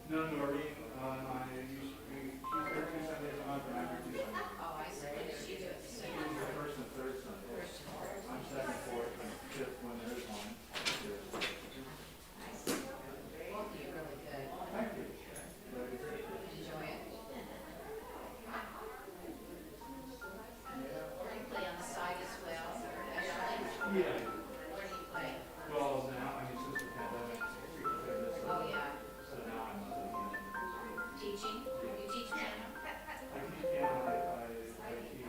No, Noreen, she's there 2 Sundays a month, and I'm here 2 Sundays. Oh, I see. What does she do at the She's same the time? first and third Sunday. First and third. I'm second, fourth, and fifth when there is one. I see. Both of you really good. Thank you. Enjoy it. Do you play on the side as well? Actually? Yeah. Where do you play? Well, now, I mean, since the pandemic, Oh, yeah. so now I'm Teaching? You teach piano? I teach piano, I teach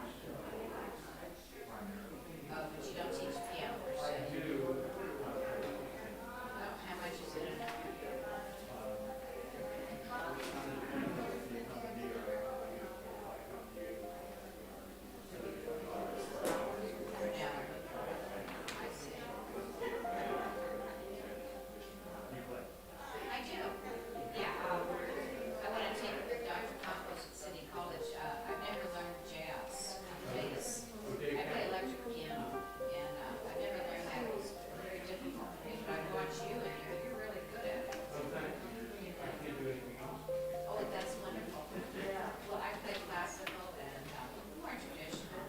primarily. Oh, but you don't teach piano per I se. do. Oh, how much is it an hour? Per hour. I see. I do. Yeah. I want to take Dr. Campos at City College. I've never learned jazz. I play electric piano, and I've never learned that. It was very difficult for me. But I watch you, and you're really good at it. I can't do anything else. Oh, that's wonderful. Yeah. Well, I play classical and more traditional.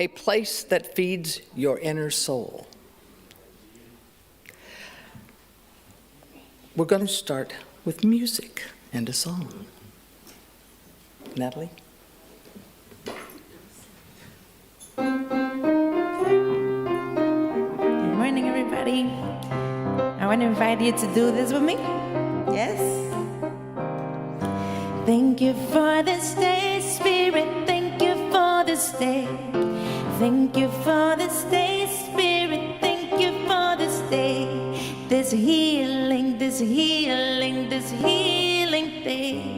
a place that feeds your inner soul. We're going to start with music and a song. Natalie? Good morning, everybody. I want to invite you to do this with me. Yes? Thank you for this day, Spirit. Thank you for this day. Thank you for this day, Spirit. Thank you for this day. This healing, this healing, this healing day.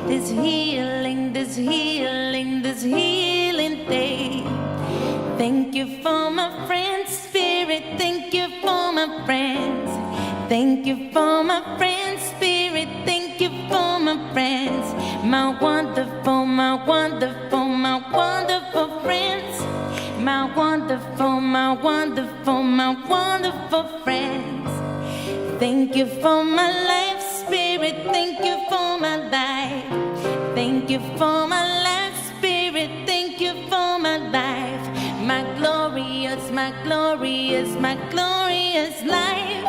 This healing, this healing, this healing day. Thank you for my friends, Spirit. Thank you for my friends. Thank you for my friends, Spirit. Thank you for my friends. My wonderful, my wonderful, my wonderful friends. My wonderful, my wonderful, my wonderful friends. Thank you for my life, Spirit. Thank you for my life. Thank you for my life, Spirit. Thank you for my life. My glorious, my glorious, my glorious life.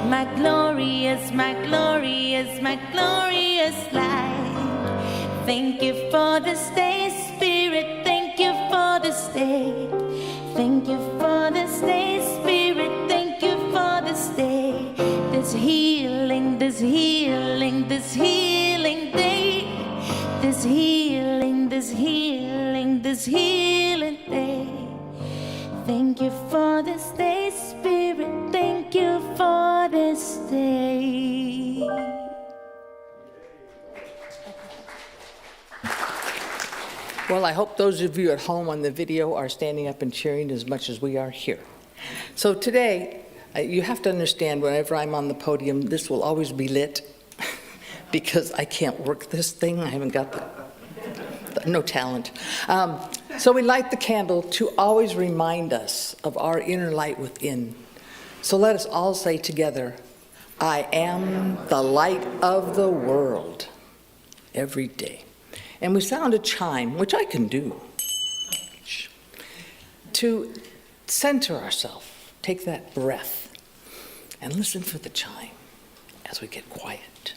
My glorious, my glorious, my glorious life. Thank you for this day, Spirit. Thank you for this day. Thank you for this day, Spirit. Thank you for this day. This healing, this healing, this healing day. This healing, this healing, this healing day. Thank you for this day, Spirit. Thank you for this day. Well, I hope those of you at home on the video are standing up and cheering as much as we are here. So today, you have to understand, whenever I'm on the podium, this will always be lit because I can't work this thing. I haven't got no talent. So we light the candle to always remind us of our inner light within. So let us all say together, I am the light of the world, every day. And we sound a chime, which I can do, to center ourselves. Take that breath and listen for the chime as we get quiet.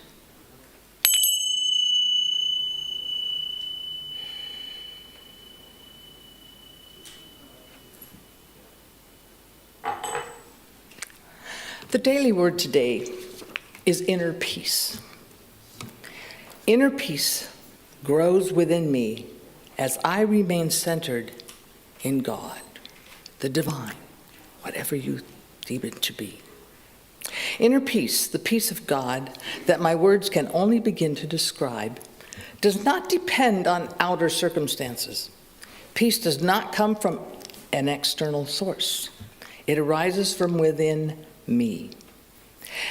The daily word today is inner peace. Inner peace grows within me as I remain centered in God, the divine, whatever you deem it to be. Inner peace, the peace of God that my words can only begin to describe, does not depend on outer circumstances. Peace does not come from an external source. It arises from within me.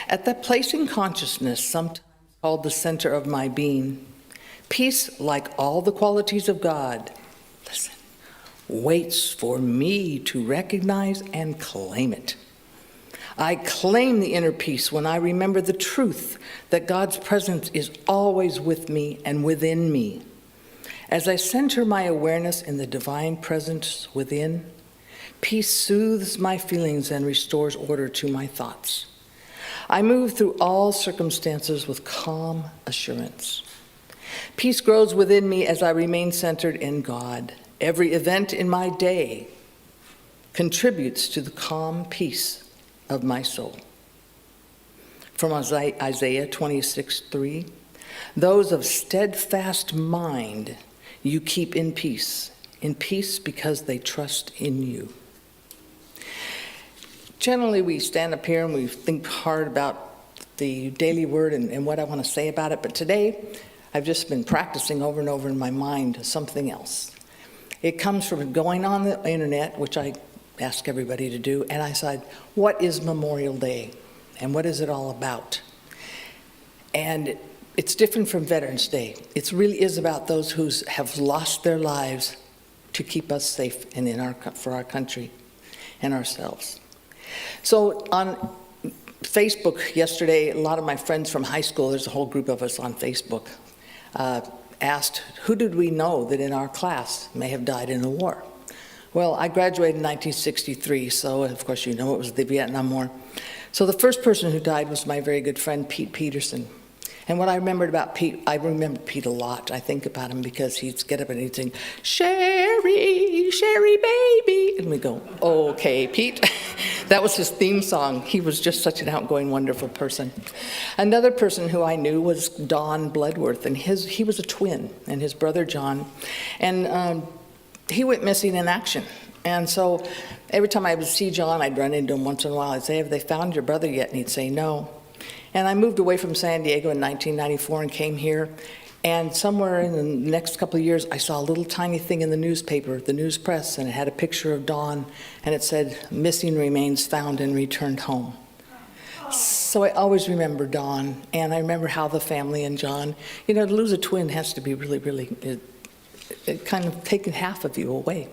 At that place in consciousness, sometimes called the center of my being, peace, like all the qualities of God, listen, waits for me to recognize and claim it. I claim the inner peace when I remember the truth that God's presence is always with me and within me. As I center my awareness in the divine presence within, peace soothes my feelings and restores order to my thoughts. I move through all circumstances with calm assurance. Peace grows within me as I remain centered in God. Every event in my day contributes to the calm peace of my soul. From Isaiah 26:3, those of steadfast mind you keep in peace because they trust in you. Generally, we stand up here and we think hard about the daily word and what I want to say about it, but today I've just been practicing over and over in my mind something else. It comes from going on the internet, which I ask everybody to do, and I said, what is Memorial Day and what is it all about? And it's different from Veterans Day. It really is about those who have lost their lives to keep us safe and for our country and ourselves. So on Facebook yesterday, a lot of my friends from high school, there's a whole group of us on Facebook, asked, who did we know that in our class may have died in the war? Well, I graduated in 1963, so of course you know it was the Vietnam War. So the first person who died was my very good friend, Pete Peterson. And what I remembered about Pete, I remember Pete a lot. I think about him because he'd get up and he'd sing, "Sherry, Sherry baby." And we go, "Okay, Pete." That was his theme song. He was just such an outgoing, wonderful person. Another person who I knew was Don Bloodworth, and he was a twin, and his brother John. And he went missing in action. And so every time I would see John, I'd run into him once in a while. I'd say, "Have they found your brother yet?" And he'd say, "No." And I moved away from San Diego in 1994 and came here. And somewhere in the next couple of years, I saw a little tiny thing in the newspaper, the news press, and it had a picture of Dawn, and it said, "Missing remains found and returned home." So I always remember Dawn, and I remember how the family and John, to lose a twin has to be really, really, it kind of taken half of you away.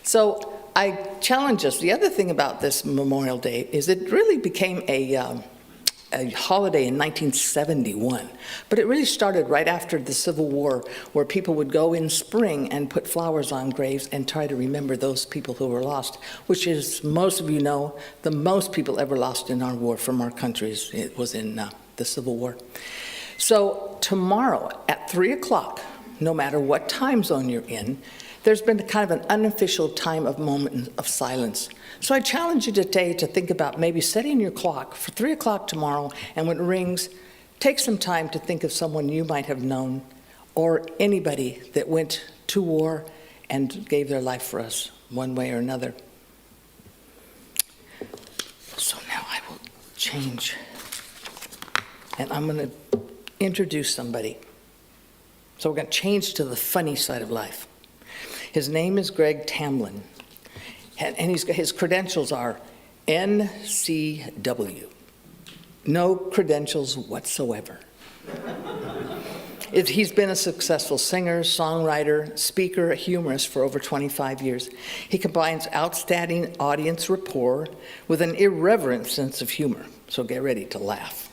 So I challenge us. The other thing about this Memorial Day is it really became a holiday in 1971, but it really started right after the Civil War, where people would go in spring and put flowers on graves and try to remember those people who were lost, which is, most of you know, the most people ever lost in our war from our countries. It was in the Civil War. So tomorrow at 3 o'clock, no matter what time zone you're in, there's been kind of an unofficial time of moment of silence. So I challenge you today to think about maybe setting your clock for 3 o'clock tomorrow, and when it rings, take some time to think of someone you might have known or anybody that went to war and gave their life for us one way or another. So now I will change, and I'm going to introduce somebody. So we're going to change to the funny side of life. His name is Greg Tamblyn, and his credentials are NCW. No credentials whatsoever. He's been a successful singer, songwriter, speaker, humorist for over 25 years. He combines outstanding audience rapport with an irreverent sense of humor, so get ready to laugh.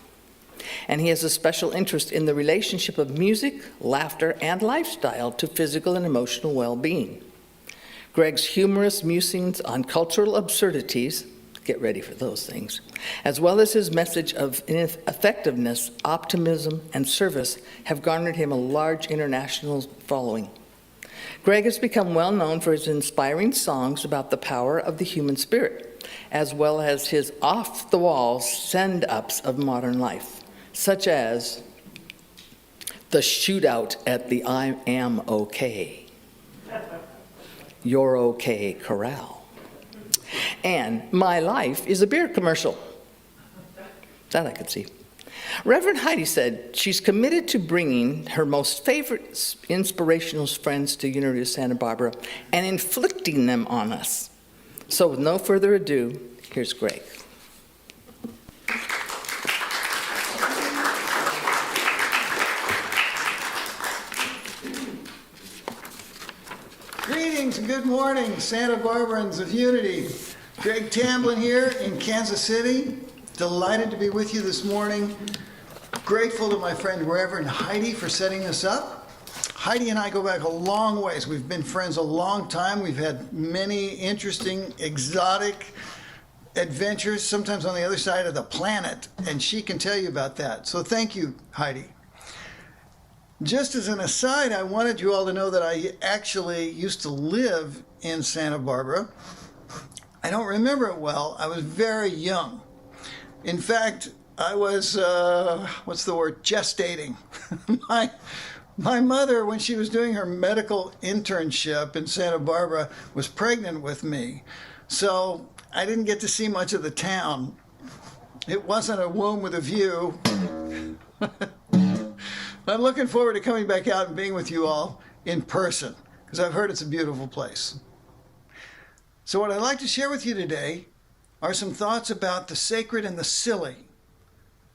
And he has a special interest in the relationship of music, laughter, and lifestyle to physical and emotional well-being. Greg's humorous musings on cultural absurdities, get ready for those things, as well as his message of effectiveness, optimism, and service have garnered him a large international following. Greg has become well known for his inspiring songs about the power of the human spirit, as well as his off-the-wall send-ups of modern life, such as the shootout at the I Am Okay, You're Okay Corral, and My Life is a Beer Commercial. That I could see. Reverend Heidi said she's committed to bringing her most favorite inspirational friends to University of Santa Barbara and inflicting them on us. So with no further ado, here's Greg. Greetings and good morning, Santa Barbarans of Unity. Greg Tamblyn here in Kansas City. Delighted to be with you this morning. Grateful to my friend Reverend Heidi for setting this up. Heidi and I go back a long ways. We've been friends a long time. We've had many interesting, exotic adventures, sometimes on the other side of the planet, and she can tell you about that. So thank you, Heidi. Just as an aside, I wanted you all to know that I actually used to live in Santa Barbara. I don't remember it well. I was very young. In fact, I was, gestating. My mother, when she was doing her medical internship in Santa Barbara, was pregnant with me. So I didn't get to see much of the town. It wasn't a womb with a view. I'm looking forward to coming back out and being with you all in person, because I've heard it's a beautiful place. So what I'd like to share with you today are some thoughts about the sacred and the silly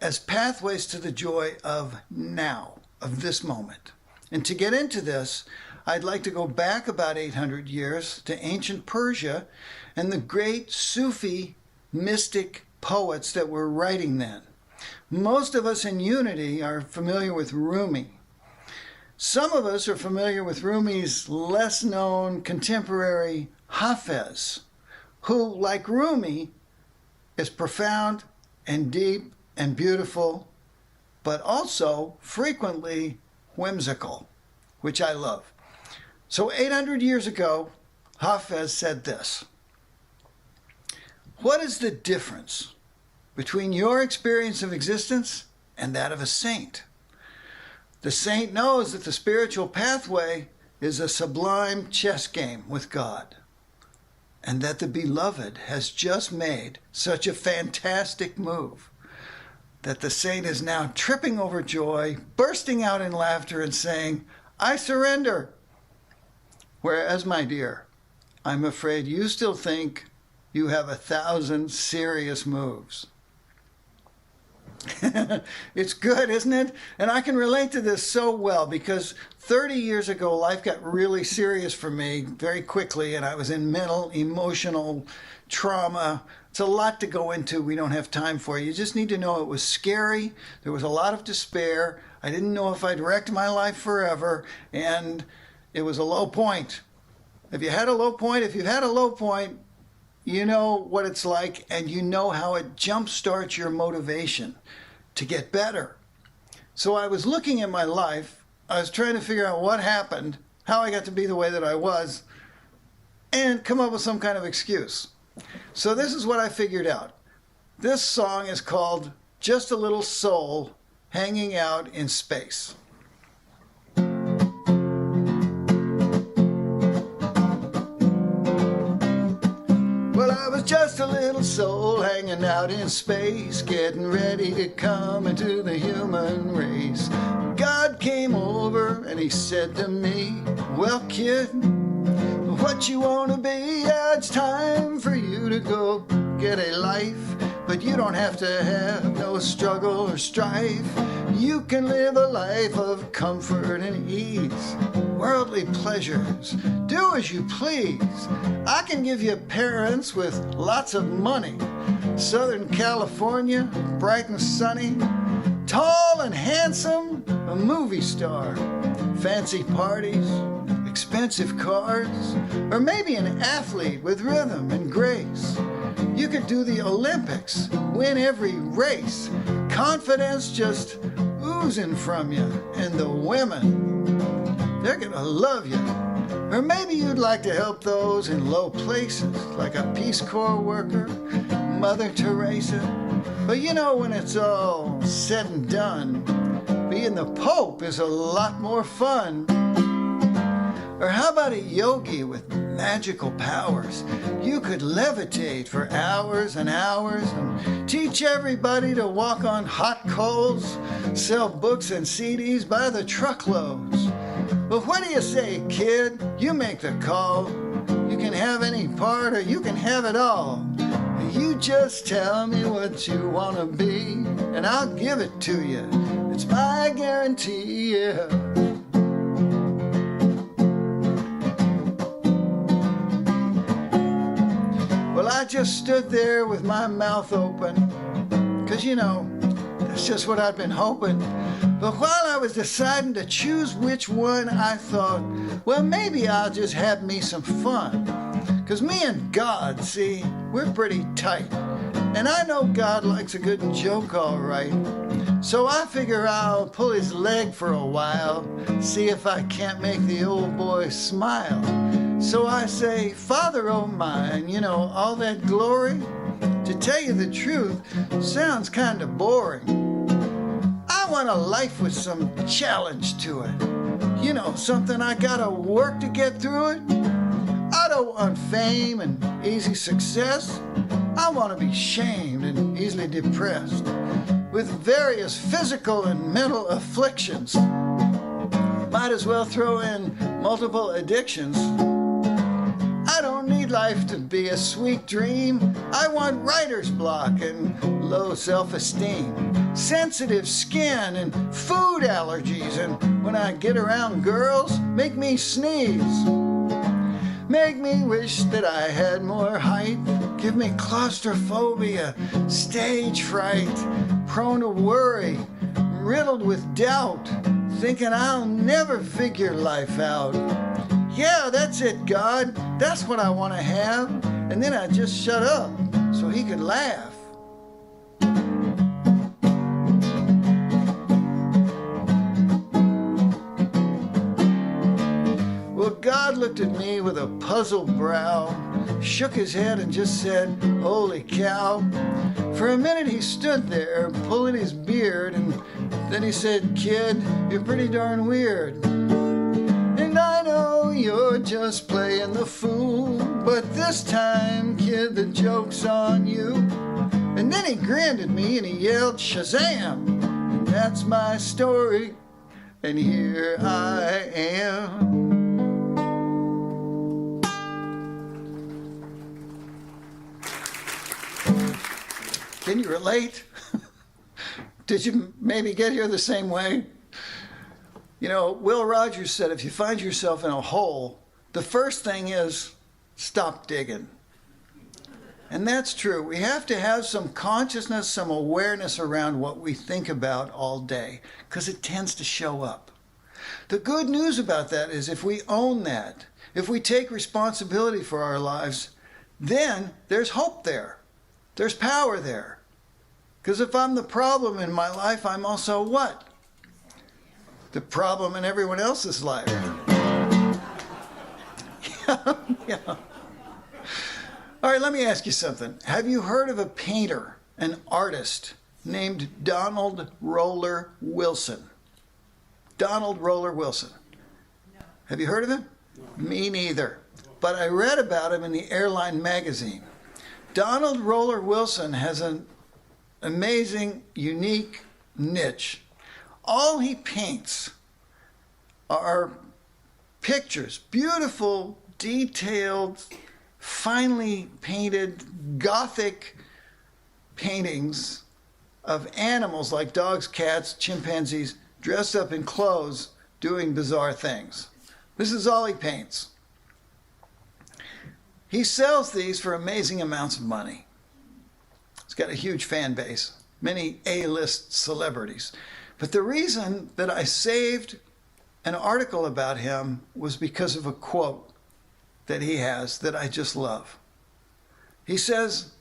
as pathways to the joy of now, of this moment. And to get into this, I'd like to go back about 800 years to ancient Persia and the great Sufi mystic poets that were writing then. Most of us in Unity are familiar with Rumi. Some of us are familiar with Rumi's less known contemporary Hafez, who, like Rumi, is profound and deep and beautiful, but also frequently whimsical, which I love. So 800 years ago, Hafez said this: "What is the difference between your experience of existence and that of a saint? The saint knows that the spiritual pathway is a sublime chess game with God, and that the beloved has just made such a fantastic move that the saint is now tripping over joy, bursting out in laughter and saying, 'I surrender.' Whereas, my dear, I'm afraid you still think you have 1,000 serious moves." It's good, isn't it? And I can relate to this so well because 30 years ago, life got really serious for me very quickly, and I was in mental, emotional trauma. It's a lot to go into. We don't have time for it. You just need to know it was scary. There was a lot of despair. I didn't know if I'd wrecked my life forever, and it was a low point. If you've had a low point, you know what it's like, and you know how it jumpstarts your motivation to get better. So I was looking at my life. I was trying to figure out what happened, how I got to be the way that I was, and come up with some kind of excuse. So this is what I figured out. This song is called "Just a Little Soul Hanging Out in Space." Well, I was just a little soul hanging out in space, getting ready to come into the human race. God came over and he said to me, "Well, kid, what you want to be? Yeah, it's time for you to go get a life, but you don't have to have no struggle or strife. You can live a life of comfort and ease, worldly pleasures, do as you please. I can give you parents with lots of money, Southern California, bright and sunny, tall and handsome, a movie star, fancy parties, expensive cars, or maybe an athlete with rhythm and grace. You could do the Olympics, win every race, confidence just oozing from you, and the women, they're gonna love you. Or maybe you'd like to help those in low places, like a Peace Corps worker, Mother Teresa. But you know, when it's all said and done, being the Pope is a lot more fun. Or how about a yogi with magical powers? You could levitate for hours and hours and teach everybody to walk on hot coals, sell books and CDs by the truckloads. But what do you say, kid? You make the call. You can have any part or you can have it all. You just tell me what you want to be, and I'll give it to you. It's my guarantee, yeah. Well, I just stood there with my mouth open, 'cause you know, that's just what I'd been hoping. But while I was deciding to choose which one, I thought, well, maybe I'll just have me some fun. 'Cause me and God, see, we're pretty tight. And I know God likes a good joke, all right. So I figure I'll pull his leg for a while, see if I can't make the old boy smile. So I say, Father, oh mine, you know, all that glory, to tell you the truth, sounds kind of boring. I want a life with some challenge to it. You know, something I gotta work to get through it. I don't want fame and easy success. I want to be shamed and easily depressed with various physical and mental afflictions. Might as well throw in multiple addictions. I don't need life to be a sweet dream. I want writer's block and low self-esteem, sensitive skin and food allergies, and when I get around girls, make me sneeze. Make me wish that I had more height. Give me claustrophobia, stage fright, prone to worry, riddled with doubt, thinking I'll never figure life out. Yeah, that's it, God. That's what I want to have. And then I'd just shut up so he could laugh. Well, God looked at me with a puzzled brow, shook his head and just said, "Holy cow." For a minute he stood there, pulling his beard, and then he said, "Kid, you're pretty darn weird. And I know you're just playing the fool, but this time, kid, the joke's on you." And then he grinned at me and he yelled, "Shazam!" And that's my story, and here I am. Can you relate? Did you maybe get here the same way? You know, Will Rogers said if you find yourself in a hole, the first thing is stop digging. And that's true. We have to have some consciousness, some awareness around what we think about all day, because it tends to show up. The good news about that is if we own that, if we take responsibility for our lives, then there's hope there. There's power there. Because if I'm the problem in my life, I'm also what? The problem in everyone else's life. Yeah. All right, let me ask you something. Have you heard of a painter, an artist, named Donald Roller Wilson? Donald Roller Wilson. No. Have you heard of him? No. Me neither. But I read about him in the Airline magazine. Donald Roller Wilson has an amazing, unique niche. All he paints are pictures, beautiful, detailed, finely painted, Gothic paintings of animals like dogs, cats, chimpanzees, dressed up in clothes, doing bizarre things. This is all he paints. He sells these for amazing amounts of money. He's got a huge fan base, many A-list celebrities. But the reason that I saved an article about him was because of a quote that he has that I just love. He says,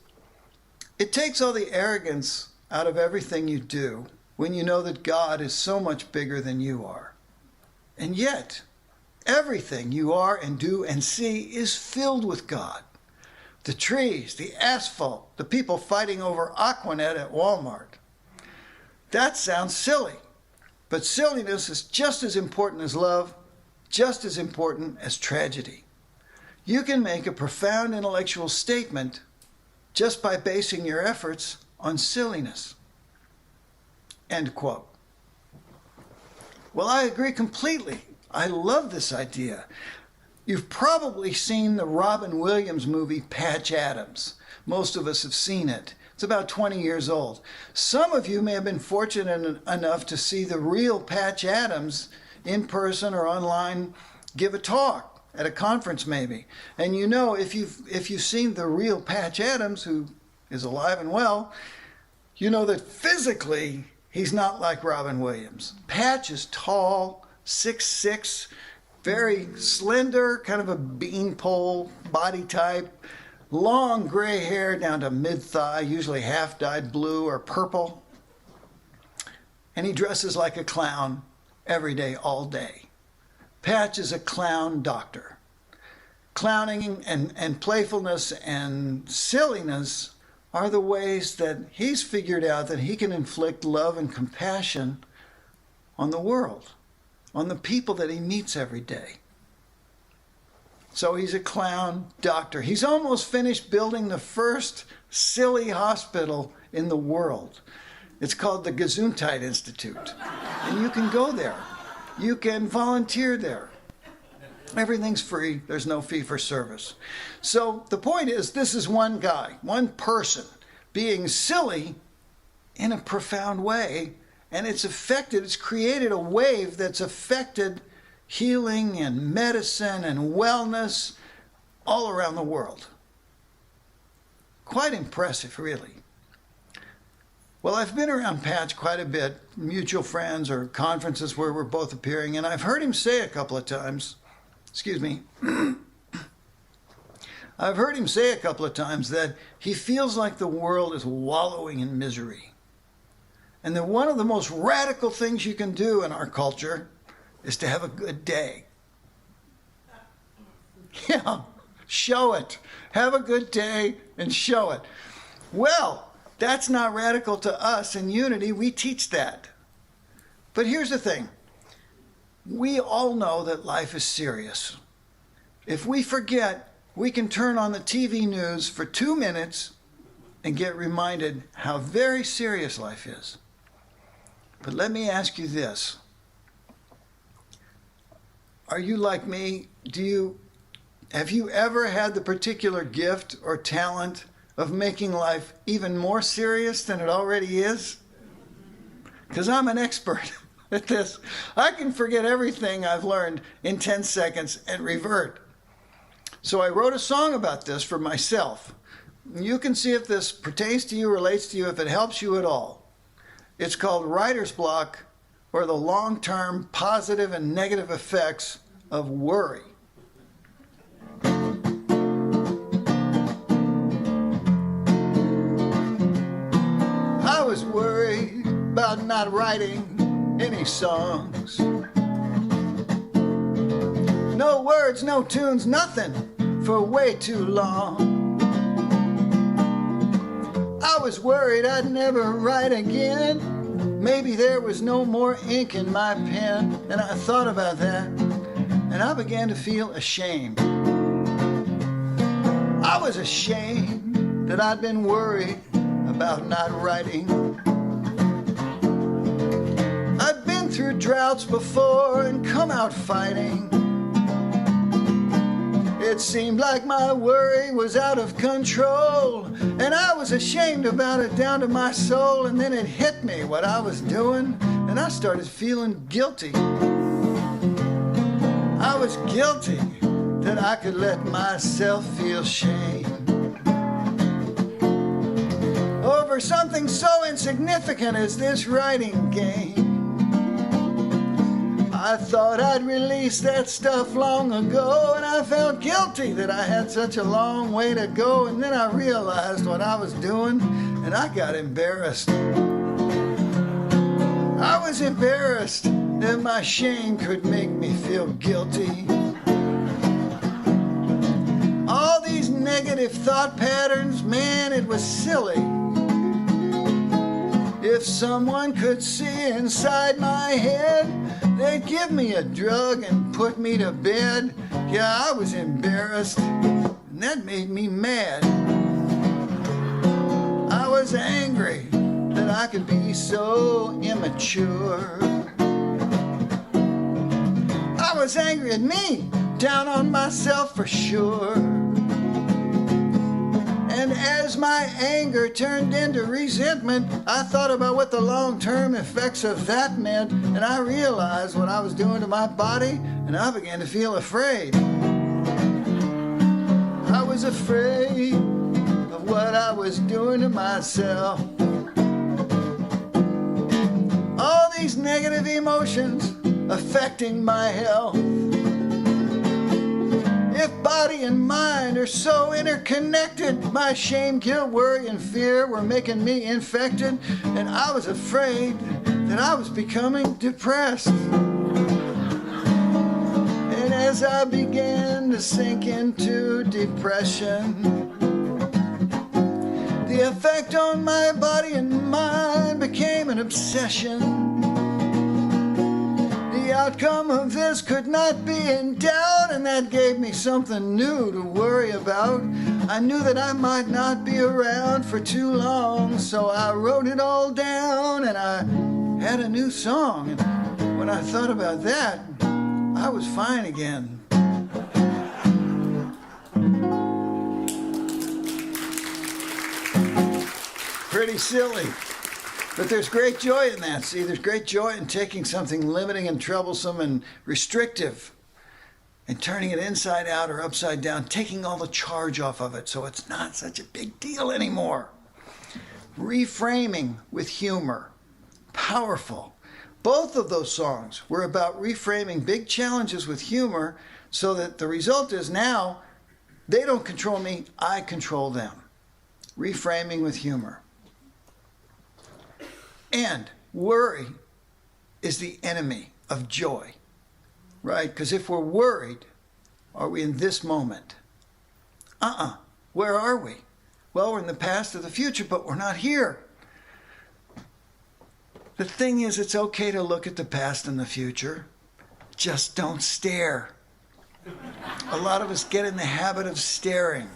"It takes all the arrogance out of everything you do when you know that God is so much bigger than you are. And yet, everything you are and do and see is filled with God. The trees, the asphalt, the people fighting over Aquanet at Walmart. That sounds silly, but silliness is just as important as love, just as important as tragedy. You can make a profound intellectual statement just by basing your efforts on silliness." End quote. Well, I agree completely. I love this idea. You've probably seen the Robin Williams movie, Patch Adams. Most of us have seen it. It's about 20 years old. Some of you may have been fortunate enough to see the real Patch Adams in person or online give a talk at a conference maybe. And you know, if you've seen the real Patch Adams, who is alive and well, you know that physically he's not like Robin Williams. Patch is tall, 6'6", very slender, kind of a beanpole body type, long gray hair down to mid-thigh, usually half dyed blue or purple. And he dresses like a clown every day, all day. Patch is a clown doctor. Clowning and playfulness and silliness are the ways that he's figured out that he can inflict love and compassion on the world, on the people that he meets every day. So he's a clown doctor. He's almost finished building the first silly hospital in the world. It's called the Gesundheit Institute. And you can go there. You can volunteer there. Everything's free. There's no fee for service. So the point is, this is one guy, one person, being silly in a profound way. And it's created a wave that's affected healing and medicine and wellness all around the world. Quite impressive, really. Well, I've been around Patch quite a bit, mutual friends or conferences where we're both appearing, and I've heard him say a couple of times, excuse me, I've heard him say a couple of times that he feels like the world is wallowing in misery. And that one of the most radical things you can do in our culture is to have a good day. Yeah, show it. Have a good day and show it. Well, that's not radical to us. In Unity, we teach that. But here's the thing. We all know that life is serious. If we forget, we can turn on the TV news for 2 minutes and get reminded how very serious life is. But let me ask you this. Are you like me? Have you ever had the particular gift or talent of making life even more serious than it already is? Because I'm an expert at this. I can forget everything I've learned in 10 seconds and revert. So I wrote a song about this for myself. You can see if this pertains to you, relates to you, if it helps you at all. It's called Writer's Block, or the long-term positive and negative effects of worry. I was worried about not writing any songs. No words, no tunes, nothing for way too long. I was worried I'd never write again. Maybe there was no more ink in my pen. And I thought about that, and I began to feel ashamed. I was ashamed that I'd been worried about not writing. I've been through droughts before and come out fighting. It seemed like my worry was out of control, and I was ashamed about it down to my soul. And then it hit me what I was doing, and I started feeling guilty. I was guilty that I could let myself feel shame over something so insignificant as this writing game. I thought I'd released that stuff long ago, and I felt guilty that I had such a long way to go. And then I realized what I was doing, and I got embarrassed. I was embarrassed that my shame could make me feel guilty. All these negative thought patterns, man, it was silly. If someone could see inside my head, they'd give me a drug and put me to bed. Yeah, I was embarrassed, and that made me mad. I was angry that I could be so immature. I was angry at me, down on myself for sure. And as my anger turned into resentment, I thought about what the long-term effects of that meant, and I realized what I was doing to my body, and I began to feel afraid. I was afraid of what I was doing to myself. All these negative emotions affecting my health. If body and mind are so interconnected, my shame, guilt, worry, and fear were making me infected, and I was afraid that I was becoming depressed. And as I began to sink into depression, the effect on my body and mind became an obsession. The outcome of this could not be in doubt, and that gave me something new to worry about. I knew that I might not be around for too long, so I wrote it all down, and I had a new song. And when I thought about that, I was fine again. Pretty silly. But there's great joy in that. See, there's great joy in taking something limiting and troublesome and restrictive and turning it inside out or upside down, taking all the charge off of it so it's not such a big deal anymore. Reframing with humor. Powerful. Both of those songs were about reframing big challenges with humor so that the result is now They don't control me, I control them. Reframing with humor. And worry is the enemy of joy, right? Because if we're worried, are we in this moment? Where are we? Well, we're in the past or the future, but we're not here. The thing is, it's okay to look at the past and the future. Just don't stare. A lot of us get in the habit of staring.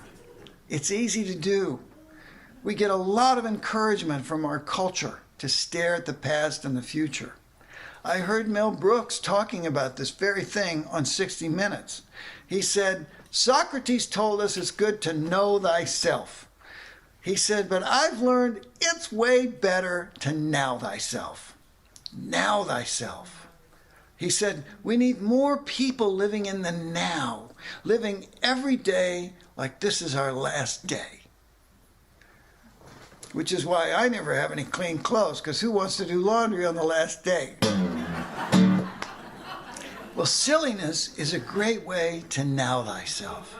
It's easy to do. We get a lot of encouragement from our culture to stare at the past and the future. I heard Mel Brooks talking about this very thing on 60 Minutes. He said, Socrates told us it's good to know thyself. He said, but I've learned it's way better to now thyself. Now thyself. He said, we need more people living in the now, living every day like this is our last day. Which is why I never have any clean clothes, because who wants to do laundry on the last day? Well, silliness is a great way to now thyself.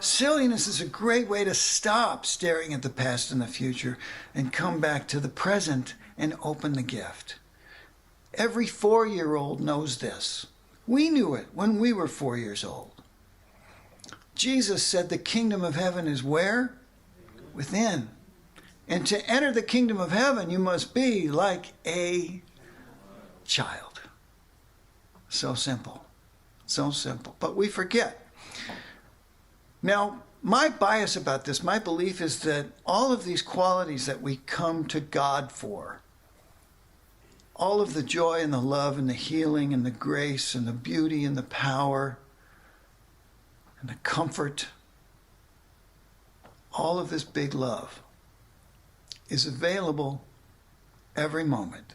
Silliness is a great way to stop staring at the past and the future and come back to the present and open the gift. Every 4-year-old knows this. We knew it when we were 4 years old. Jesus said the kingdom of heaven is where? Within. And to enter the kingdom of heaven, you must be like a child. So simple. So simple. But we forget. Now, my bias about this, my belief is that all of these qualities that we come to God for, all of the joy and the love and the healing and the grace and the beauty and the power and the comfort, all of this big love is available every moment.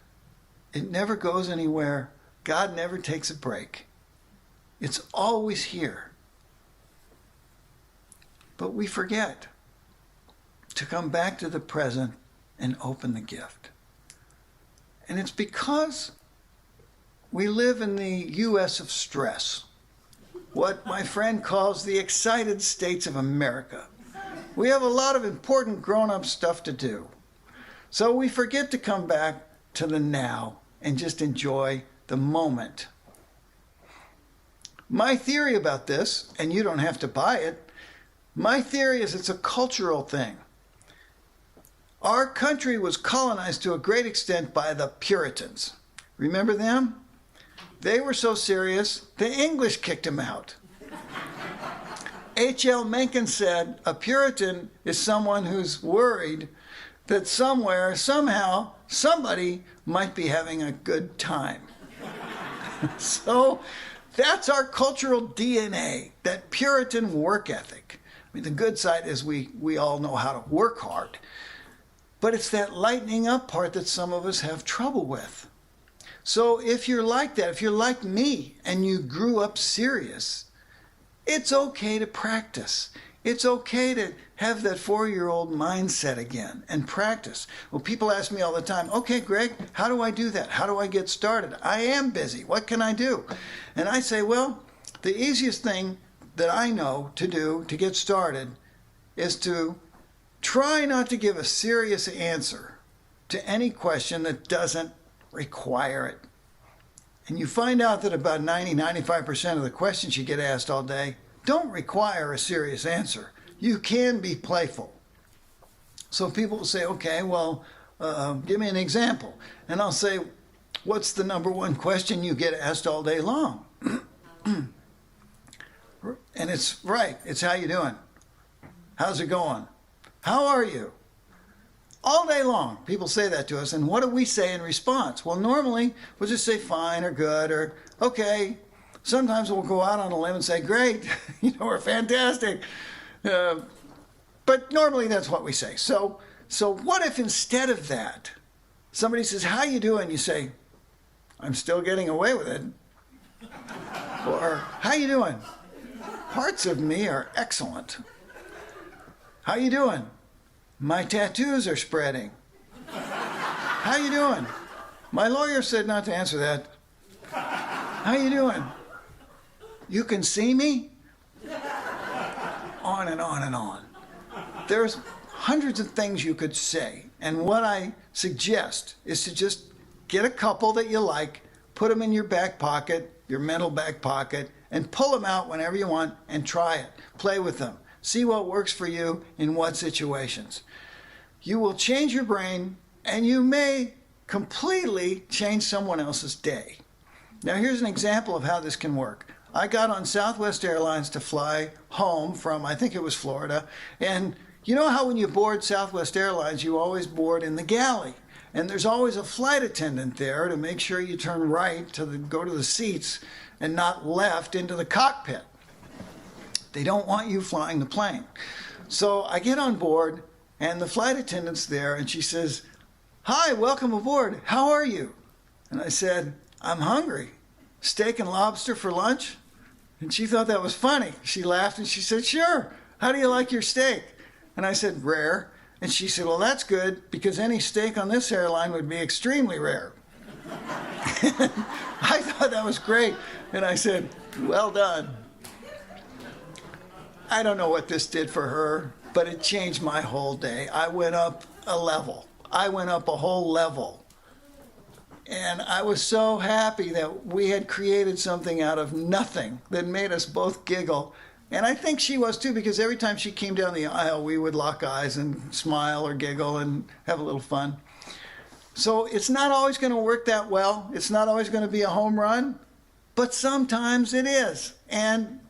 It never goes anywhere. God never takes a break. It's always here. But we forget to come back to the present and open the gift. And it's because we live in the U.S. of stress, what my friend calls the excited states of America. We have a lot of important grown-up stuff to do. So we forget to come back to the now and just enjoy the moment. My theory about this, and you don't have to buy it, my theory is it's a cultural thing. Our country was colonized to a great extent by the Puritans. Remember them? They were so serious, the English kicked them out. H.L. Mencken said, a Puritan is someone who's worried that somewhere, somehow, somebody might be having a good time. So that's our cultural DNA, that Puritan work ethic. I mean, the good side is we all know how to work hard. But it's that lightening up part that some of us have trouble with. So if you're like that, if you're like me and you grew up serious, it's okay to practice. It's okay to have that 4-year-old mindset again and practice. Well, people ask me all the time, okay, Greg, how do I do that? How do I get started? I am busy. What can I do? And I say, well, the easiest thing that I know to do to get started is to try not to give a serious answer to any question that doesn't require it. And you find out that about 95% of the questions you get asked all day don't require a serious answer. You can be playful. So people will say, okay, well, give me an example. And I'll say, what's the number one question you get asked all day long? And it's right. It's how you doing? How's it going? How are you? All day long, people say that to us. And what do we say in response? Well, normally, we'll just say fine or good or okay. Sometimes we'll go out on a limb and say, great, we're fantastic. But normally that's what we say. So what if instead of that, somebody says, how you doing? You say, I'm still getting away with it. Or, how you doing? Parts of me are excellent. How you doing? My tattoos are spreading. How you doing? My lawyer said not to answer that. How you doing? You can see me? on and on and on. There's hundreds of things you could say. And what I suggest is to just get a couple that you like, put them in your back pocket, your mental back pocket, and pull them out whenever you want and try it. Play with them. See what works for you in what situations. You will change your brain, and you may completely change someone else's day. Now, here's an example of how this can work. I got on Southwest Airlines to fly home from, I think it was Florida, and you know how when you board Southwest Airlines, you always board in the galley, and there's always a flight attendant there to make sure you turn right to go to the seats and not left into the cockpit. They don't want you flying the plane. So I get on board, and the flight attendant's there, and she says, "Hi, welcome aboard. How are you?" And I said, "I'm hungry. Steak and lobster for lunch?" And she thought that was funny. She laughed and she said, "Sure. How do you like your steak?" And I said, "Rare." And she said, "Well, that's good, because any steak on this airline would be extremely rare." I thought that was great. And I said, "Well done." I don't know what this did for her, but it changed my whole day. I went up a level. I went up a whole level. And I was so happy that we had created something out of nothing that made us both giggle. And I think she was too, because every time she came down the aisle, we would lock eyes and smile or giggle and have a little fun. So it's not always going to work that well. It's not always going to be a home run, but sometimes it is. And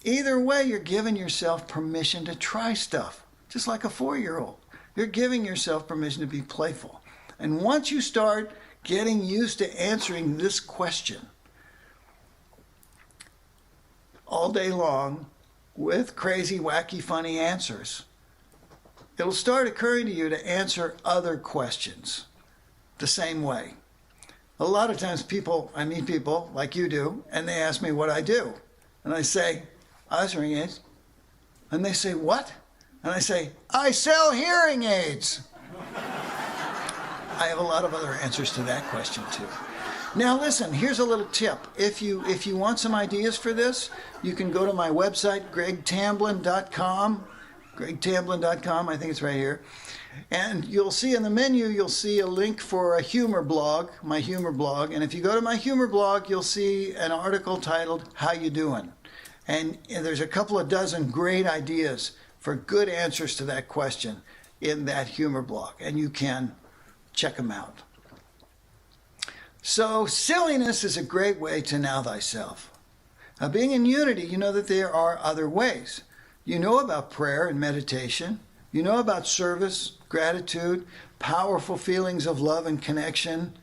either way, you're giving yourself permission to try stuff, just like a 4-year-old. You're giving yourself permission to be playful. And once you start getting used to answering this question all day long with crazy, wacky, funny answers, it'll start occurring to you to answer other questions the same way. A lot of times I meet people like you do, and they ask me what I do. And I say, "I sell hearing aids." And they say, "What?" And I say, "I sell hearing aids." I have a lot of other answers to that question too. Now listen, here's a little tip. If you want some ideas for this, you can go to my website, gregtamblyn.com. gregtamblyn.com, I think it's right here. And you'll see in the menu, you'll see a link for a humor blog, my humor blog. And if you go to my humor blog, you'll see an article titled, "How You Doing?" And there's a couple of dozen great ideas for good answers to that question in that humor blog. And you can check them out. So silliness is a great way to know thyself. Now, being in unity, you know that there are other ways. You know about prayer and meditation. You know about service, gratitude, powerful feelings of love and connection.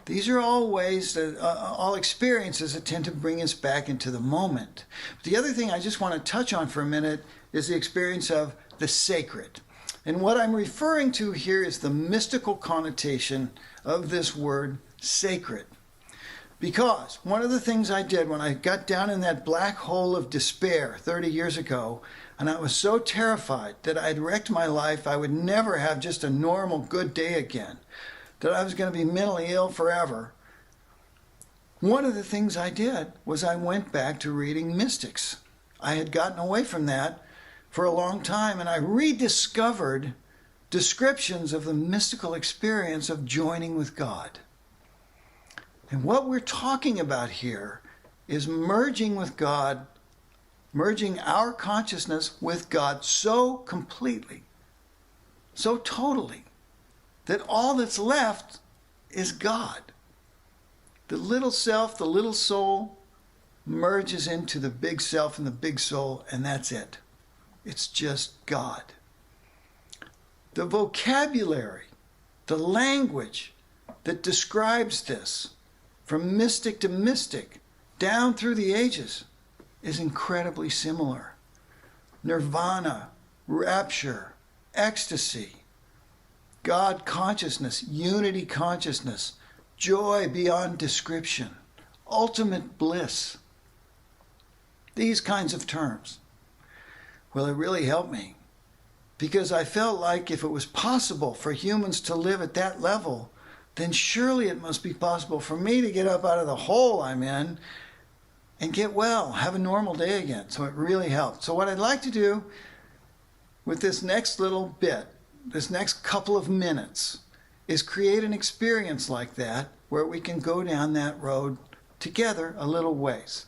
These are all ways that, all experiences that tend to bring us back into the moment. But the other thing I just want to touch on for a minute is the experience of the sacred. And what I'm referring to here is the mystical connotation of this word sacred. Because one of the things I did when I got down in that black hole of despair 30 years ago, and I was so terrified that I'd wrecked my life, I would never have just a normal good day again, that I was going to be mentally ill forever. One of the things I did was I went back to reading mystics. I had gotten away from that for a long time, and I rediscovered descriptions of the mystical experience of joining with God. And what we're talking about here is merging with God, merging our consciousness with God so completely, so totally, that all that's left is God. The little self, the little soul, merges into the big self and the big soul, and that's it. It's just God. The vocabulary, the language that describes this, from mystic to mystic, down through the ages, is incredibly similar. Nirvana, rapture, ecstasy, God consciousness, unity consciousness, joy beyond description, ultimate bliss. These kinds of terms. Well, it really helped me, because I felt like if it was possible for humans to live at that level, then surely it must be possible for me to get up out of the hole I'm in and get well, have a normal day again. So it really helped. So what I'd like to do with this next little bit, this next couple of minutes, is create an experience like that where we can go down that road together a little ways.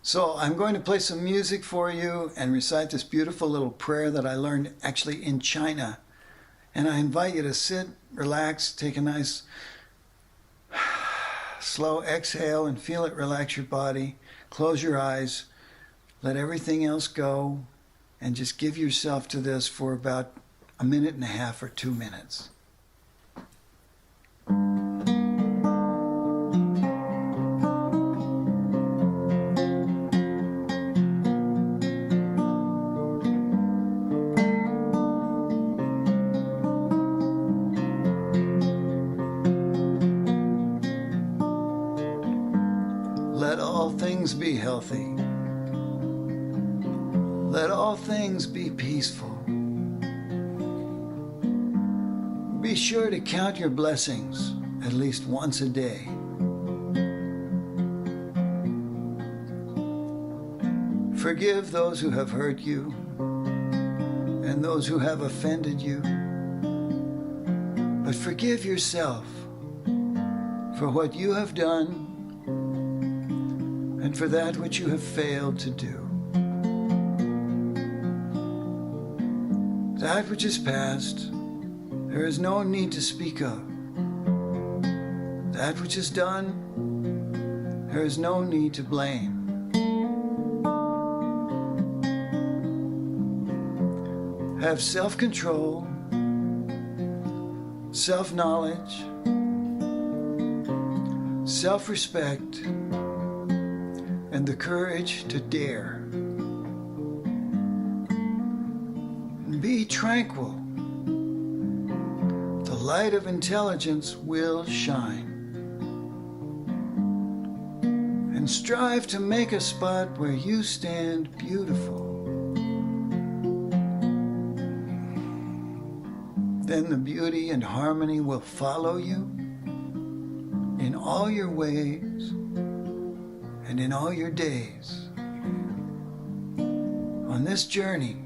So I'm going to play some music for you and recite this beautiful little prayer that I learned actually in China. And I invite you to sit, relax, take a nice slow exhale and feel it relax your body. Close your eyes, let everything else go, and just give yourself to this for about 1.5 minutes or 2 minutes. Let all things be healthy. Let all things be peaceful. Be sure to count your blessings at least once a day. Forgive those who have hurt you and those who have offended you. But forgive yourself for what you have done and for that which you have failed to do. That which is past, there is no need to speak of. That which is done, there is no need to blame. Have self-control, self-knowledge, self-respect, and the courage to dare. And be tranquil. The light of intelligence will shine. And strive to make a spot where you stand beautiful. Then the beauty and harmony will follow you in all your ways and in all your days on this journey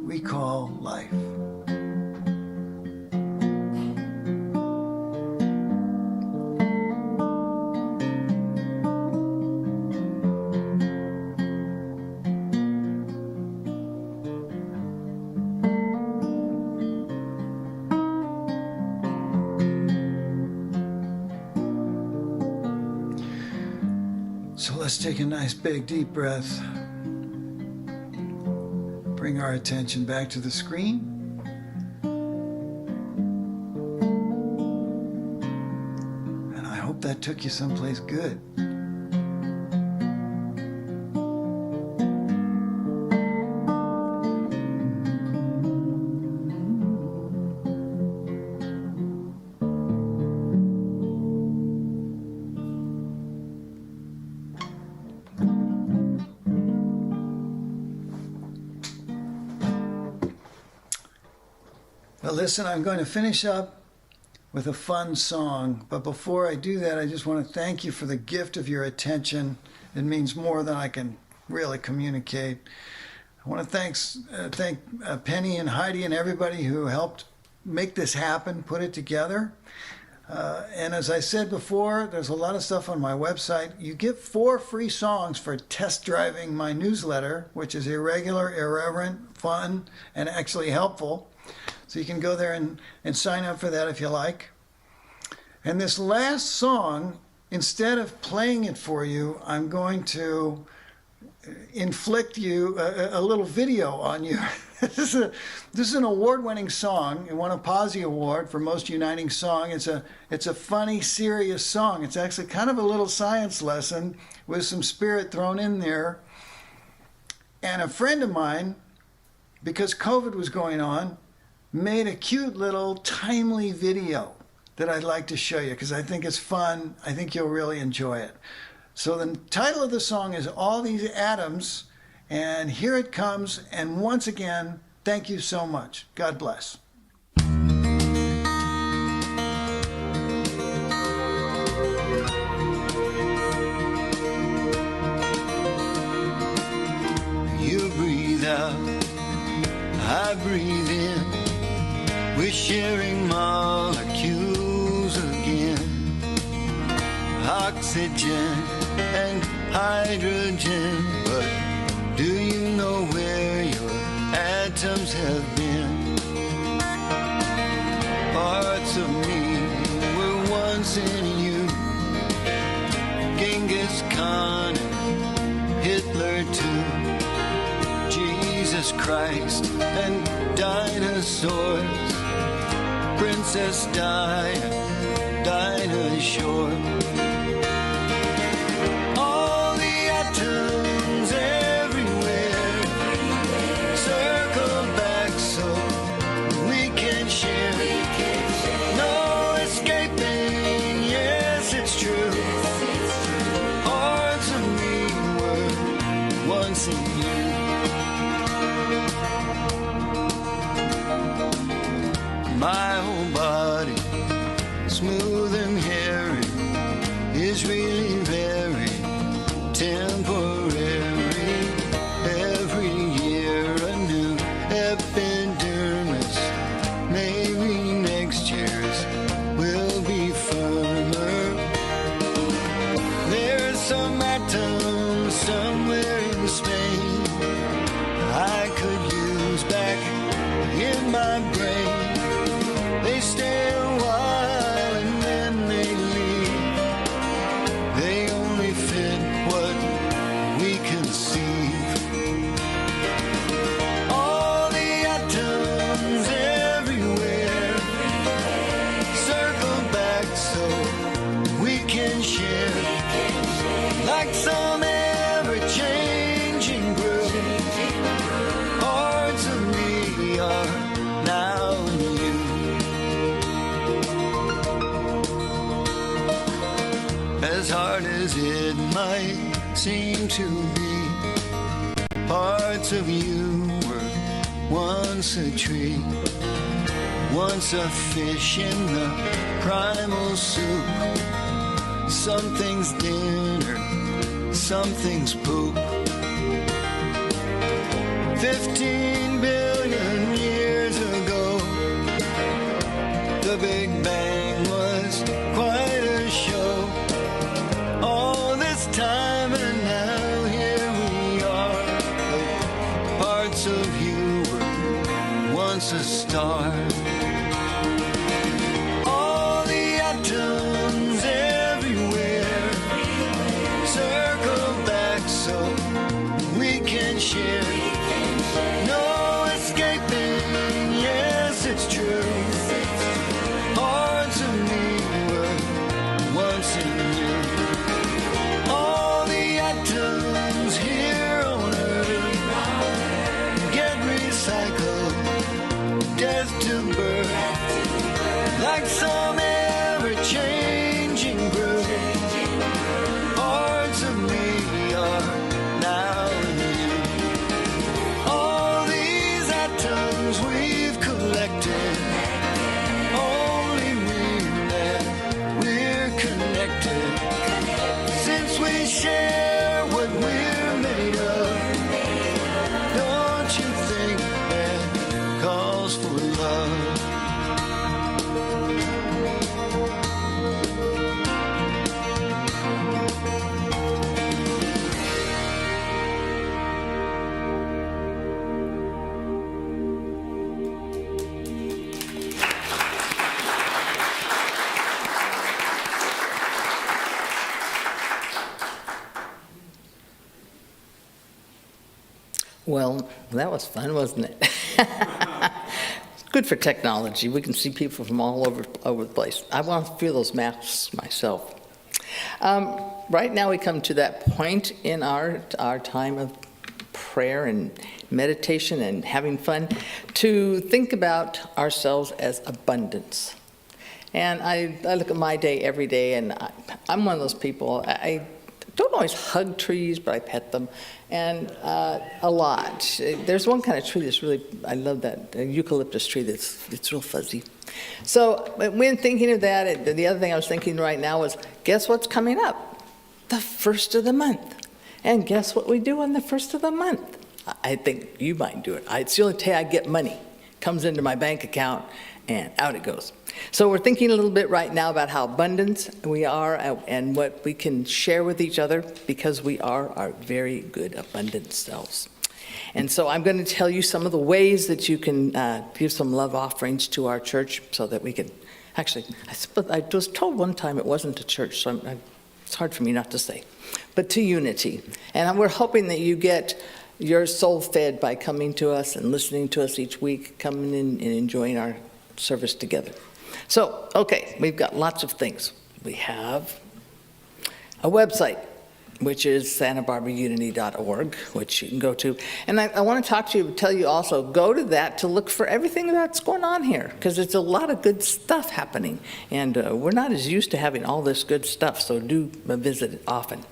we call life. So let's take a nice big deep breath. Bring our attention back to the screen. And I hope that took you someplace good. Well, listen, I'm going to finish up with a fun song. But before I do that, I just want to thank you for the gift of your attention. It means more than I can really communicate. I want to thank Penny and Heidi and everybody who helped make this happen, put it together. And as I said before, there's a lot of stuff on my website. You get 4 free songs for test driving my newsletter, which is irregular, irreverent, fun, and actually helpful. So you can go there and sign up for that if you like. And this last song, instead of playing it for you, I'm going to inflict you a little video on you. This is an award-winning song. It won a Posy Award for Most Uniting Song. It's a funny, serious song. It's actually kind of a little science lesson with some spirit thrown in there. And a friend of mine, because COVID was going on, made a cute little timely video that I'd like to show you because I think it's fun. I think you'll really enjoy it. So the title of the song is All These Atoms, and here it comes. And once again, thank you so much. God bless. You breathe out, breathe in, we're sharing molecules again. Oxygen and hydrogen, but do you know where your atoms have been? Parts of me were once in you, Genghis Khan and Hitler too, Jesus Christ and dinosaurs, Princess Di, Dinah Shore. All the atoms everywhere circle back so we can share. No escaping, yes it's true. Parts of me were once in you. My whole body, smooth and hairy, is really very temporary. Every year a new epidermis, maybe next year's will be firmer. There's some atom somewhere in Spain I could use back in my brain. They stay a while and then they leave. They only fit what we conceive. All the atoms everywhere circle back so we can share. Like some ever-changing brew, parts of me are now in you. As hard as it might seem to be, parts of you were once a tree, once a fish in the primal soup. Something's dinner, something's poop. 15 billion years ago, the Big Bang was quite a show. All this time and now here we are. Parts of you were once a star. All the atoms everywhere circle back so we can share. No escaping, yes it's true. Parts of me were once in you. All the atoms here on earth get recycled, death to birth, like some ever-changing brew. Parts of me are now in you. All these atoms we've collected only mean that we're connected. Since we share what we're made of, don't you think that calls for love? Well, that was fun, wasn't it? It's good for technology. We can see people from all over the place. I want to feel those masks myself. Right now we come to that point in our time of prayer and meditation and having fun to think about ourselves as abundance. And I look at my day every day, and I'm one of those people, I don't always hug trees, but I pet them, and a lot. There's one kind of tree that's really, I love that, a eucalyptus tree it's real fuzzy. So when thinking of that, the other thing I was thinking right now was, guess what's coming up? The first of the month. And guess what we do on the first of the month? I think you might do it. It's the only day I get money. comes into my bank account, and out it goes. So we're thinking a little bit right now about how abundant we are and what we can share with each other, because we are our very good, abundant selves. And so I'm going to tell you some of the ways that you can give some love offerings to our church so that we can, actually, I was told one time it wasn't a church, so it's hard for me not to say, but to unity. And we're hoping that you get your soul fed by coming to us and listening to us each week, coming in and enjoying our service together. So, okay, we've got lots of things. We have a website, which is santabarbaraunity.org, which you can go to. And I want to tell you also, go to that to look for everything that's going on here, because there's a lot of good stuff happening. And we're not as used to having all this good stuff, so do visit it often.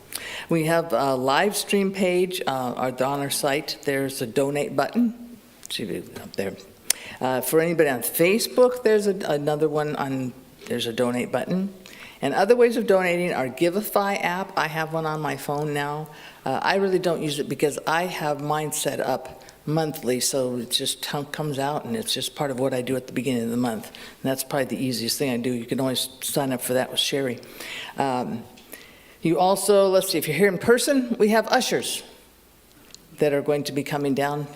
We have a live stream page on our site. There's a donate button. See it up there. For anybody on Facebook, there's another one there's a donate button. And other ways of donating are Giveify app. I have one on my phone now. I really don't use it because I have mine set up monthly, so it just comes out and it's just part of what I do at the beginning of the month. And that's probably the easiest thing I do. You can always sign up for that with Sherry. You also, let's see, if you're here in person, we have ushers that are going to be coming down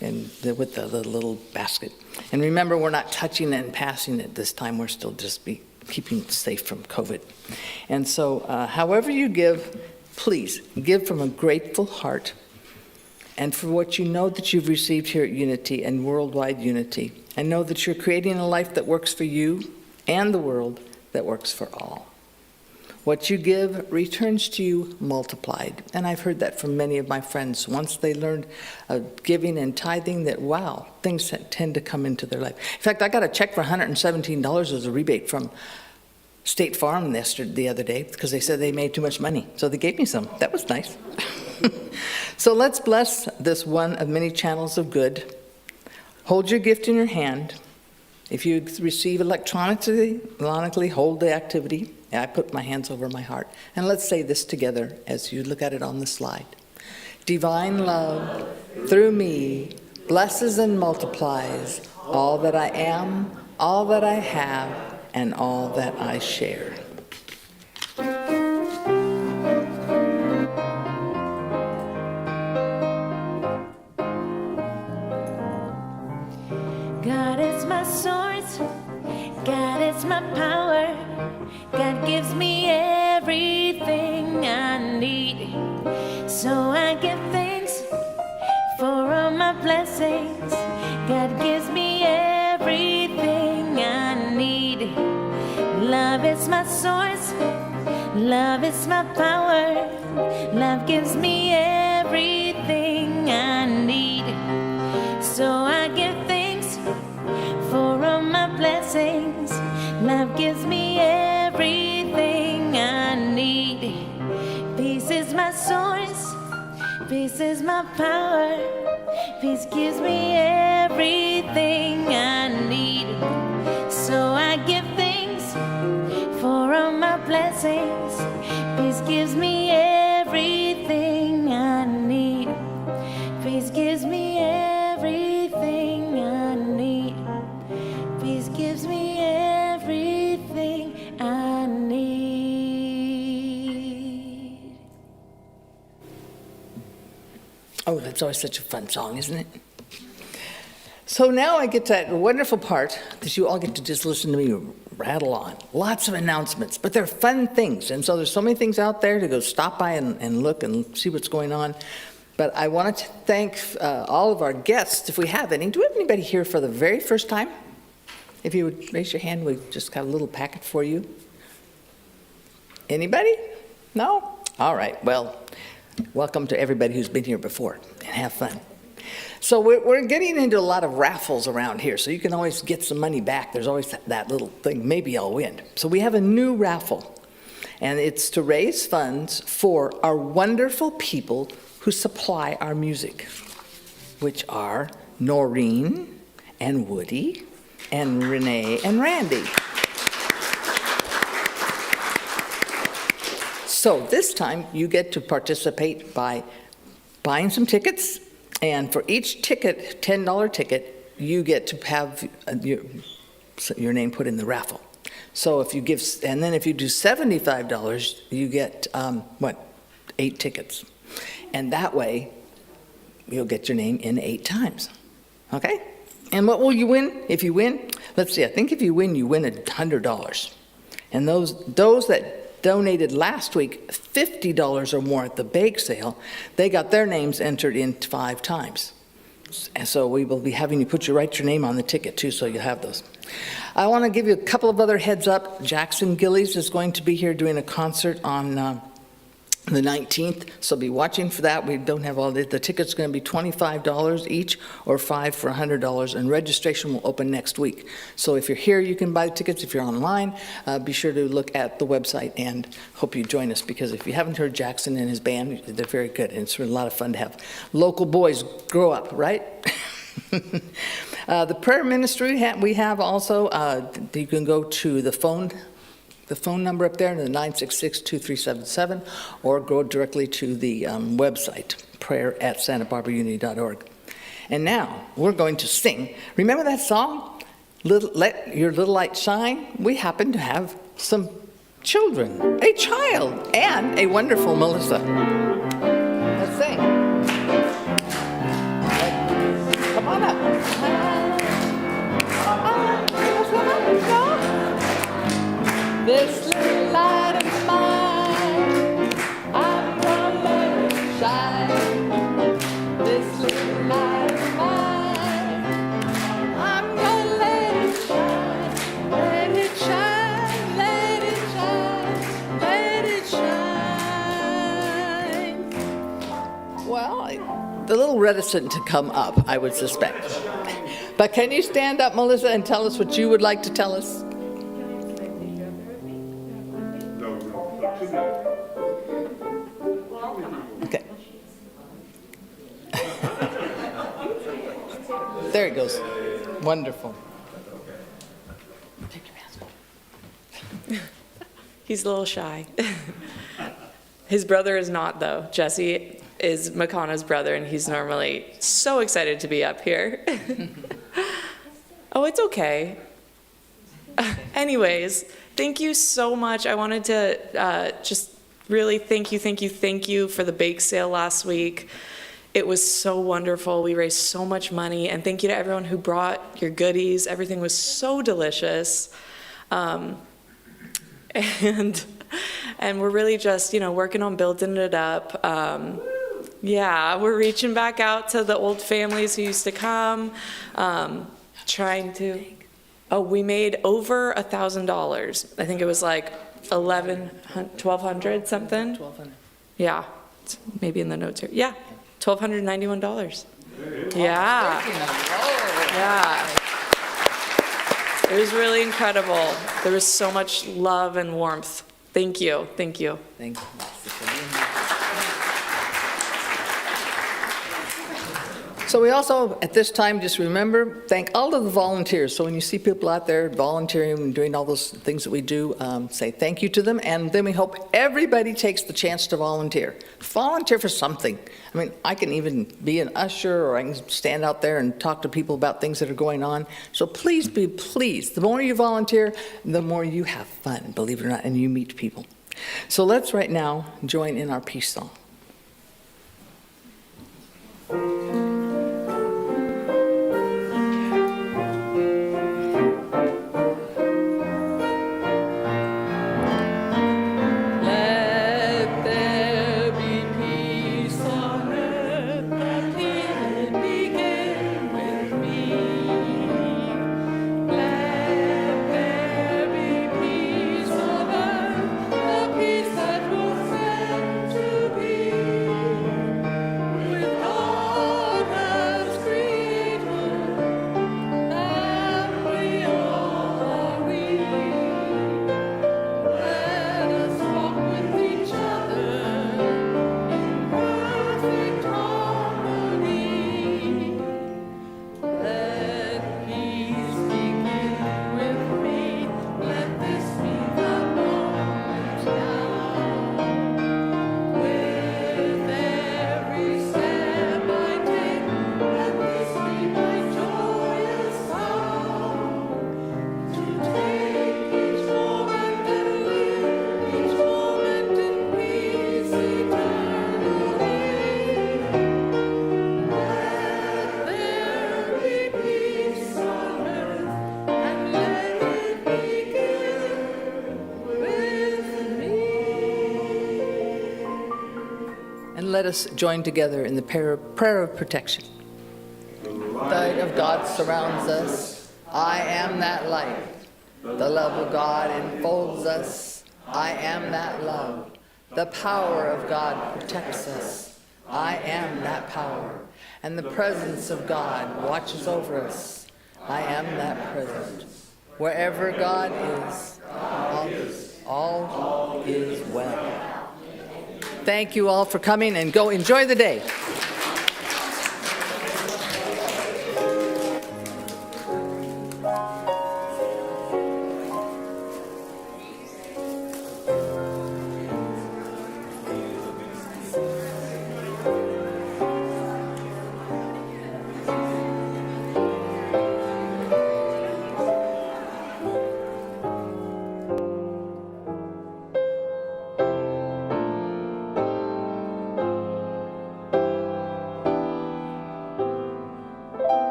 with the little basket. And remember, we're not touching it and passing it this time. We're still just keeping it safe from COVID. And so however you give, please give from a grateful heart and for what you know that you've received here at Unity and worldwide unity. And know that you're creating a life that works for you and the world that works for all. What you give returns to you multiplied. And I've heard that from many of my friends. Once they learned giving and tithing, that wow, things tend to come into their life. In fact, I got a check for $117 as a rebate from State Farm the other day because they said they made too much money. So they gave me some. That was nice. So let's bless this one of many channels of good. Hold your gift in your hand. If you receive electronically, hold the activity. I put my hands over my heart. And let's say this together as you look at it on the slide. Divine love through me blesses and multiplies all that I am, all that I have, and all that I share. God is my source, God is my power, God gives me everything I need. So I give thanks for all my blessings. God gives me everything I need. Love is my source, love is my power, love gives me everything I need. So I give thanks for all my blessings. Love gives me everything I need. Peace is my source, peace is my power. Peace gives me everything I need. So I give thanks for all my blessings. Peace gives me everything I need. Peace gives me everything I need. Peace gives me everything I need. Oh, that's always such a fun song, isn't it? So now I get to that wonderful part that you all get to just listen to me rattle on. Lots of announcements, but they're fun things. And so there's so many things out there to go stop by and look and see what's going on. But I wanted to thank all of our guests, if we have any. Do we have anybody here for the very first time? If you would raise your hand, we just got a little packet for you. Anybody? No? All right, well, welcome to everybody who's been here before, and have fun. So we're getting into a lot of raffles around here, so you can always get some money back. There's always that little thing, maybe I'll win. So we have a new raffle, and it's to raise funds for our wonderful people who supply our music, which are Noreen and Woody and Renee and Randy. So this time you get to participate by buying some tickets, and for each ticket, $10 ticket, you get to have your name put in the raffle. So if you give, and then if you do $75, you get, 8 tickets. And that way, you'll get your name in 8 times. Okay? And what will you win if you win? Let's see, I think if you win $100. And those that donated last week $50 or more at the bake sale, they got their names entered in 5 times. And so we will be having you write your name on the ticket too, so you'll have those. I want to give you a couple of other heads up. Jackson Gillies is going to be here doing a concert on the 19th, so be watching for that. We don't have all the tickets. Going to be $25 each or $5 for $100, and registration will open next week. So if you're here, you can buy tickets. If you're online, be sure to look at the website, and hope you join us, because if you haven't heard Jackson and his band, they're very good, and it's really a lot of fun to have local boys grow up, right? The prayer ministry we have also, you can go to the phone number up there, the 966-2377, or go directly to the website, prayer@santabarbaraunity.org. And now we're going to sing. Remember that song, Let Your Little Light Shine? We happen to have some children, a child, and a wonderful Melissa. Let's sing. Come on up. This little light of mine, I'm gonna let it shine. This little light of mine, I'm gonna let it shine. Let it shine, let it shine, let it shine. Well, a little reticent to come up, I would suspect. But can you stand up, Melissa, and tell us what you would like to tell us? Okay. There it goes. Wonderful. Take your mask off. He's a little shy. His brother is not, though. Jesse is Makana's brother, and he's normally so excited to be up here. Oh, it's okay. Anyways, thank you so much. I wanted to just really thank you for the bake sale last week. It was so wonderful. We raised so much money, and thank you to everyone who brought your goodies. Everything was so delicious. And we're really just, working on building it up. Yeah, we're reaching back out to the old families who used to come, trying to, we made over $1,000. I think it was like 1,200 something. 1,200. Yeah, it's maybe in the notes here. Yeah, $1,291. Yeah. Yeah. It was really incredible. There was so much love and warmth. Thank you. Thank you. Thank you. So we also, at this time, just remember, thank all of the volunteers. So when you see people out there volunteering and doing all those things that we do, say thank you to them. And then we hope everybody takes the chance to volunteer. Volunteer for something. I mean, I can even be an usher, or I can stand out there and talk to people about things that are going on. So please be pleased. The more you volunteer, the more you have fun, believe it or not, and you meet people. So let's right now join in our peace song. Peace that was meant to be. let us join together in the prayer of protection. The light of God surrounds us. I am that light. The love of God enfolds us. I am that love. The power of God protects us. I am that power. And the presence of God watches over us. I am that presence. Wherever God is, all is well. Thank you all for coming, and go enjoy the day.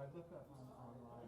I looked up online.